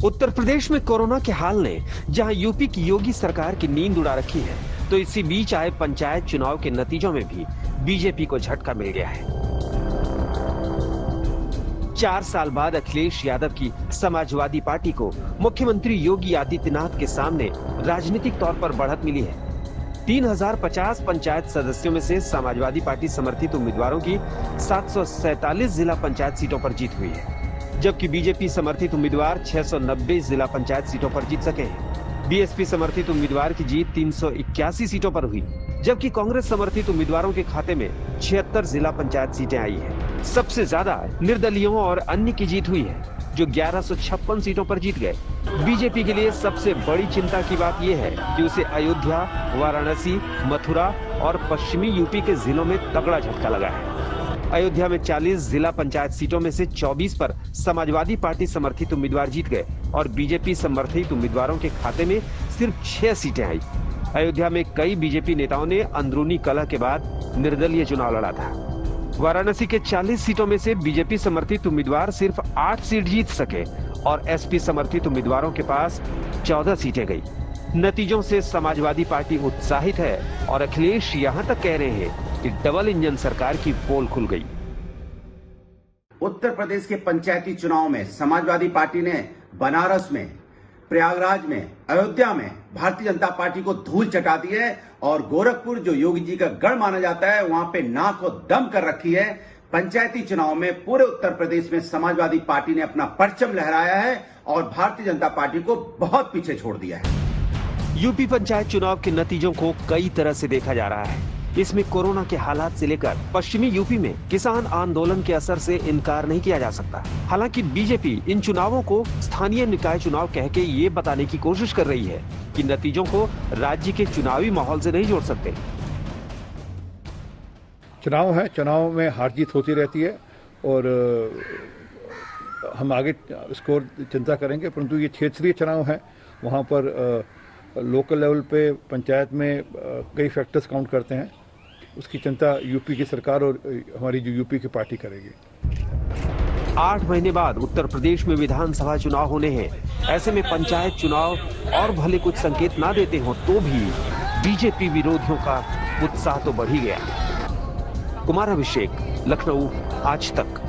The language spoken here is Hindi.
उत्तर प्रदेश में कोरोना के हाल ने जहां यूपी की योगी सरकार की नींद उड़ा रखी है, तो इसी बीच आए पंचायत चुनाव के नतीजों में भी बीजेपी को झटका मिल गया है। 4 साल बाद अखिलेश यादव की समाजवादी पार्टी को मुख्यमंत्री योगी आदित्यनाथ के सामने राजनीतिक तौर पर बढ़त मिली है। 3050 पंचायत सदस्यों में से समाजवादी पार्टी समर्थित उम्मीदवारों की 747 जिला पंचायत सीटों पर जीत हुई है, जबकि बीजेपी समर्थित उम्मीदवार 690 जिला पंचायत सीटों पर जीत सके हैं। बीएसपी समर्थित उम्मीदवार की जीत 381 सीटों पर हुई, जबकि कांग्रेस समर्थित उम्मीदवारों के खाते में 76 जिला पंचायत सीटें आई है। सबसे ज्यादा निर्दलीयों और अन्य की जीत हुई है, जो 1156 सीटों पर जीत गए। बीजेपी के लिए सबसे बड़ी चिंता की बात यह है कि उसे अयोध्या, वाराणसी, मथुरा और पश्चिमी यूपी के जिलों में तगड़ा झटका लगा है। अयोध्या में 40 जिला पंचायत सीटों में से 24 पर समाजवादी पार्टी समर्थित उम्मीदवार जीत गए और बीजेपी समर्थित उम्मीदवारों के खाते में सिर्फ 6 सीटें आई। अयोध्या में कई बीजेपी नेताओं ने अंदरूनी कलह के बाद निर्दलीय चुनाव लड़ा था। वाराणसी के 40 सीटों में से बीजेपी समर्थित उम्मीदवार सिर्फ 8 सीट जीत सके और एसपी समर्थित उम्मीदवारों के पास 14 सीटें गई। नतीजों से समाजवादी पार्टी उत्साहित है और अखिलेश यहां तक कह रहे हैं कि डबल इंजन सरकार की पोल खुल गई। उत्तर प्रदेश के पंचायती चुनाव में समाजवादी पार्टी ने बनारस में, प्रयागराज में, अयोध्या में भारतीय जनता पार्टी को धूल चटा दी है और गोरखपुर, जो योगी जी का गढ़ माना जाता है, वहां पे नाक को दम कर रखी है। पंचायती चुनाव में पूरे उत्तर प्रदेश में समाजवादी पार्टी ने अपना परचम लहराया है और भारतीय जनता पार्टी को बहुत पीछे छोड़ दिया है। यूपी पंचायत चुनाव के नतीजों को कई तरह से देखा जा रहा है। इसमें कोरोना के हालात से लेकर पश्चिमी यूपी में किसान आंदोलन के असर से इनकार नहीं किया जा सकता। हालांकि बीजेपी इन चुनावों को स्थानीय निकाय चुनाव कह के ये बताने की कोशिश कर रही है कि नतीजों को राज्य के चुनावी माहौल से नहीं जोड़ सकते। चुनाव है, चुनाव में हार जीत होती रहती है और हम आगे स्कोर चिंता करेंगे, परंतु ये क्षेत्रीय चुनाव है, वहाँ पर लोकल लेवल पे पंचायत में कई फैक्टर्स काउंट करते हैं। उसकी चिंता यूपी की सरकार और हमारी जो यूपी की पार्टी करेगी। 8 महीने बाद उत्तर प्रदेश में विधानसभा चुनाव होने हैं। ऐसे में पंचायत चुनाव और भले कुछ संकेत ना देते हो तो भी बीजेपी विरोधियों का उत्साह तो बढ़ ही गया। कुमार अभिषेक, लखनऊ, आज तक।